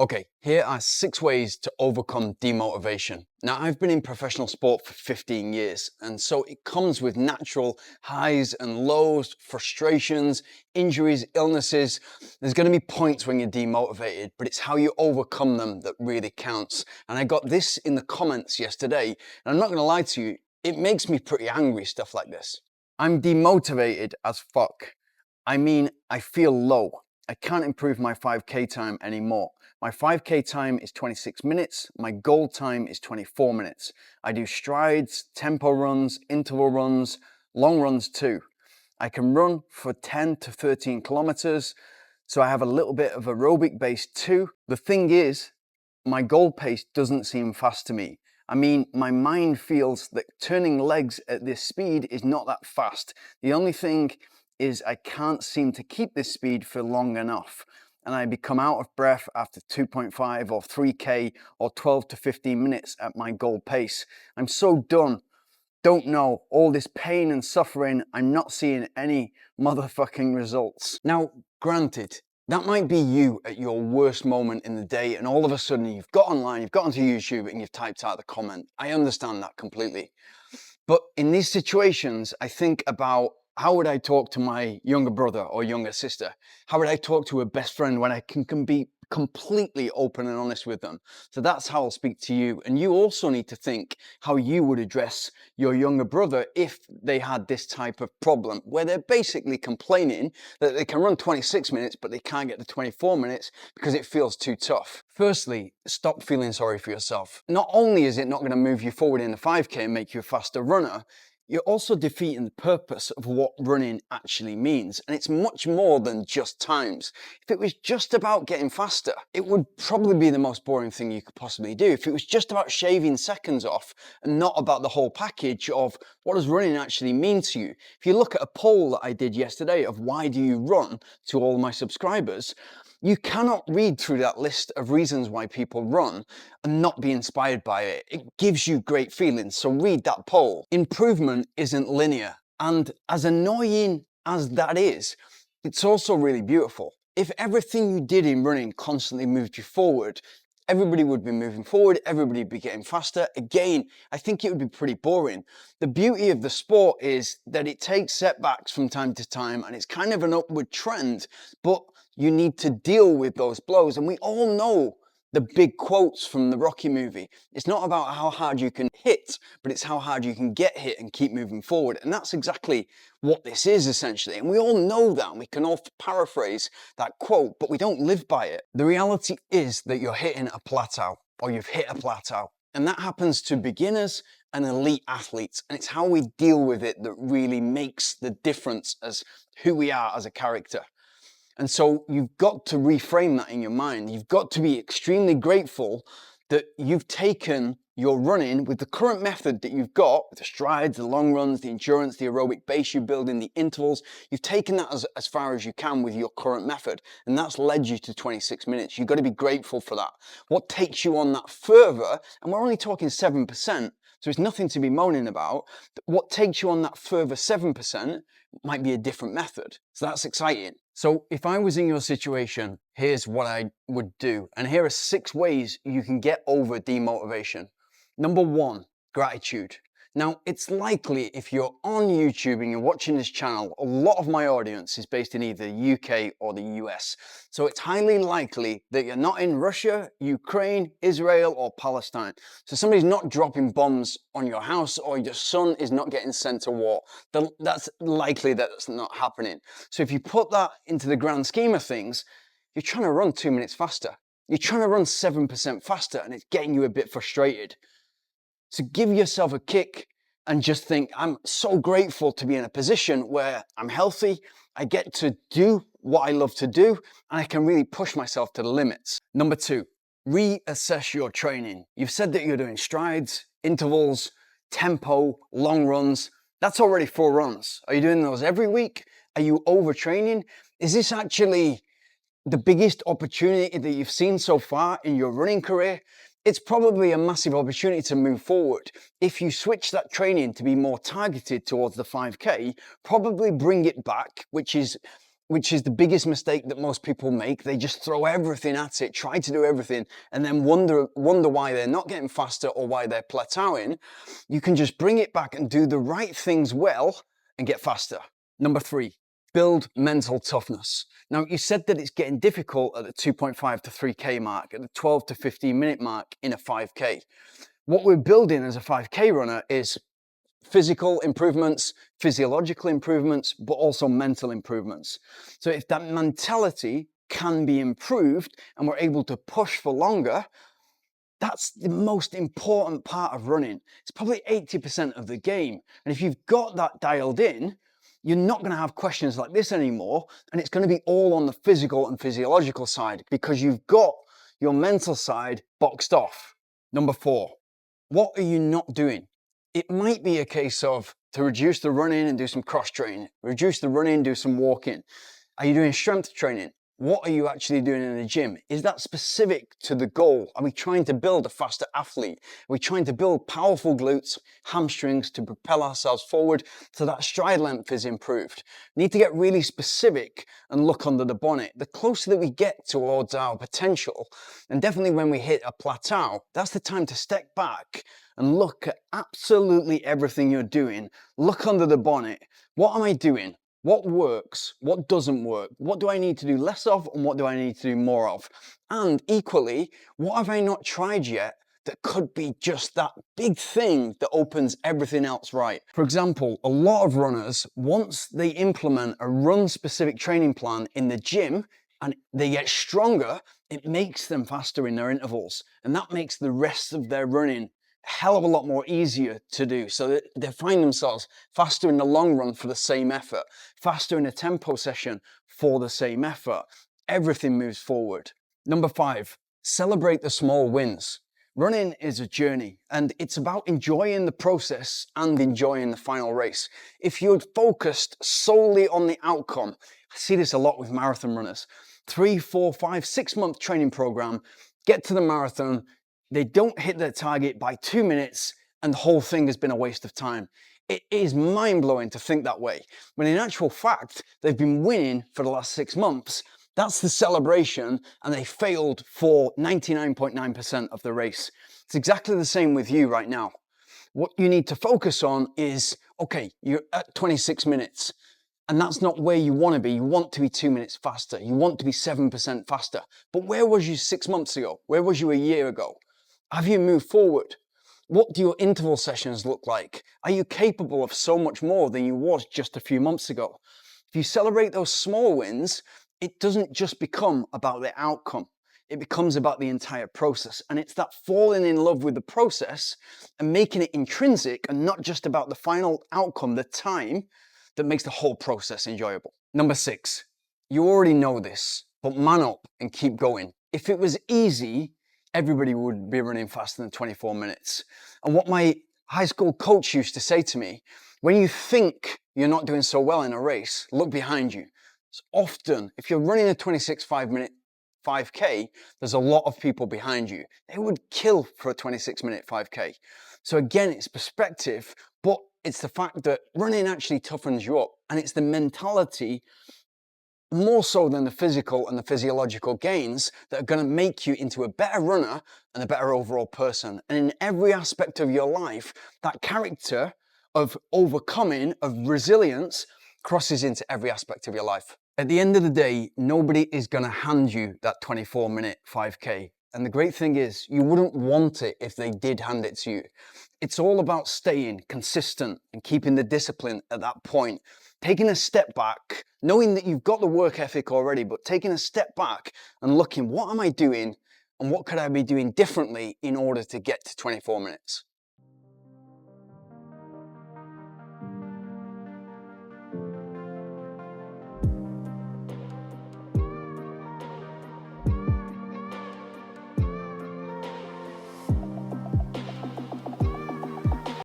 Okay, here are 6 ways to overcome demotivation. Now, I've been in professional sport for 15 years, and so it comes with natural highs and lows, frustrations, injuries, illnesses. There's going to be points when you're demotivated, but it's how you overcome them that really counts. And I got this in the comments yesterday, and I'm not going to lie to you, it makes me pretty angry, stuff like this. I'm demotivated as fuck. I mean, I feel low. I can't improve my 5K time anymore. My 5K time is 26 minutes. My goal time is 24 minutes. I do strides, tempo runs, interval runs, long runs too. I can run for 10 to 13 kilometers. So I have a little bit of aerobic base too. The thing is, my goal pace doesn't seem fast to me. I mean, my mind feels that turning legs at this speed is not that fast. The only thing is I can't seem to keep this speed for long enough. And I become out of breath after 2.5 or 3K or 12 to 15 minutes at my goal pace. I'm so done. Don't know, all this pain and suffering, I'm not seeing any motherfucking results. Now, granted, that might be you at your worst moment in the day, and all of a sudden you've got online, you've got onto YouTube and you've typed out the comment. I understand that completely. But in these situations, I think about how would I talk to my younger brother or younger sister? How would I talk to a best friend when I can be completely open and honest with them? So that's how I'll speak to you. And you also need to think how you would address your younger brother if they had this type of problem, where they're basically complaining that they can run 26 minutes, but they can't get to 24 minutes because it feels too tough. Firstly, stop feeling sorry for yourself. Not only is it not going to move you forward in the 5K and make you a faster runner, you're also defeating the purpose of what running actually means. And it's much more than just times. If it was just about getting faster, it would probably be the most boring thing you could possibly do. If it was just about shaving seconds off and not about the whole package of what does running actually mean to you. If you look at a poll that I did yesterday of why do you run to all my subscribers, you cannot read through that list of reasons why people run and not be inspired by it. It gives you great feelings, so read that poll. Improvement isn't linear, and as annoying as that is, it's also really beautiful. If everything you did in running constantly moved you forward, everybody would be moving forward, everybody would be getting faster. Again, I think it would be pretty boring. The beauty of the sport is that it takes setbacks from time to time and it's kind of an upward trend, but you need to deal with those blows. And we all know the big quotes from the Rocky movie. It's not about how hard you can hit, but it's how hard you can get hit and keep moving forward. And that's exactly what this is essentially. And we all know that, and we can all paraphrase that quote, but we don't live by it. The reality is that you're hitting a plateau, or you've hit a plateau. And that happens to beginners and elite athletes. And it's how we deal with it that really makes the difference as who we are as a character. And so you've got to reframe that in your mind. You've got to be extremely grateful that you've taken your running with the current method that you've got, with the strides, the long runs, the endurance, the aerobic base you build in, the intervals. You've taken that as far as you can with your current method. And that's led you to 26 minutes. You've got to be grateful for that. What takes you on that further, and we're only talking 7%, so it's nothing to be moaning about. What takes you on that further 7% might be a different method. So that's exciting. So if I was in your situation, here's what I would do. And here are 6 ways you can get over demotivation. Number 1, gratitude. Now, it's likely if you're on YouTube and you're watching this channel, a lot of my audience is based in either the UK or the US. So it's highly likely that you're not in Russia, Ukraine, Israel, or Palestine. So somebody's not dropping bombs on your house, or your son is not getting sent to war. That's likely that's not happening. So if you put that into the grand scheme of things, you're trying to run 2 minutes faster. You're trying to run 7% faster, and it's getting you a bit frustrated. So give yourself a kick and just think, I'm so grateful to be in a position where I'm healthy, I get to do what I love to do, and I can really push myself to the limits. Number 2, reassess your training. You've said that you're doing strides, intervals, tempo, long runs. That's already 4 runs. Are you doing those every week? Are you overtraining? Is this actually the biggest opportunity that you've seen so far in your running career? It's probably a massive opportunity to move forward. If you switch that training to be more targeted towards the 5K, probably bring it back, which is which is the biggest mistake that most people make. They just throw everything at it, try to do everything, and then wonder why they're not getting faster or why they're plateauing. You can just bring it back and do the right things well and get faster. Number 3, build mental toughness. Now, you said that it's getting difficult at the 2.5 to 3K mark, at the 12 to 15 minute mark in a 5K. What we're building as a 5K runner is physical improvements, physiological improvements, but also mental improvements. So if that mentality can be improved and we're able to push for longer, that's the most important part of running. It's probably 80% of the game. And if you've got that dialed in, you're not going to have questions like this anymore. And it's going to be all on the physical and physiological side because you've got your mental side boxed off. Number 4, what are you not doing? It might be a case of to reduce the running and do some cross training, reduce the running, do some walking. Are you doing strength training? What are you actually doing in the gym? Is that specific to the goal? Are we trying to build a faster athlete? Are we trying to build powerful glutes, hamstrings to propel ourselves forward so that stride length is improved? We need to get really specific and look under the bonnet. The closer that we get towards our potential, and definitely when we hit a plateau, that's the time to step back and look at absolutely everything you're doing. Look under the bonnet. What am I doing? What works? What doesn't work? What do I need to do less of and what do I need to do more of? And equally, what have I not tried yet that could be just that big thing that opens everything else right? For example, a lot of runners, once they implement a run-specific training plan in the gym and they get stronger, it makes them faster in their intervals. And that makes the rest of their running hell of a lot more easier to do, so that they find themselves faster in the long run for the same effort, faster in a tempo session for the same effort. Everything moves forward. Number 5, celebrate the small wins. Running is a journey and it's about enjoying the process and enjoying the final race. If you're focused solely on the outcome, I see this a lot with marathon runners, 3, 4, 5, 6 month training program, get to the marathon, they don't hit their target by 2 minutes and the whole thing has been a waste of time. It is mind-blowing to think that way, when in actual fact, they've been winning for the last 6 months. That's the celebration and they failed for 99.9% of the race. It's exactly the same with you right now. What you need to focus on is, okay, you're at 26 minutes. And that's not where you want to be. You want to be 2 minutes faster. You want to be 7% faster. But where was you 6 months ago? Where was you a year ago? Have you moved forward? What do your interval sessions look like? Are you capable of so much more than you was just a few months ago? If you celebrate those small wins, it doesn't just become about the outcome. It becomes about the entire process. And it's that falling in love with the process and making it intrinsic and not just about the final outcome, the time, that makes the whole process enjoyable. Number 6, you already know this, but man up and keep going. If it was easy, everybody would be running faster than 24 minutes. And what my high school coach used to say to me, when you think you're not doing so well in a race, look behind you. So often, if you're running a 26 5-minute 5K, there's a lot of people behind you. They would kill for a 26-minute 5K. So again, it's perspective, but it's the fact that running actually toughens you up, and it's the mentality more so than the physical and the physiological gains that are going to make you into a better runner and a better overall person. And in every aspect of your life, that character of overcoming, of resilience, crosses into every aspect of your life. At the end of the day, nobody is going to hand you that 24-minute 5K. And the great thing is, you wouldn't want it if they did hand it to you. It's all about staying consistent and keeping the discipline at that point. Taking a step back, knowing that you've got the work ethic already, but taking a step back and looking, what am I doing and what could I be doing differently in order to get to 24 minutes?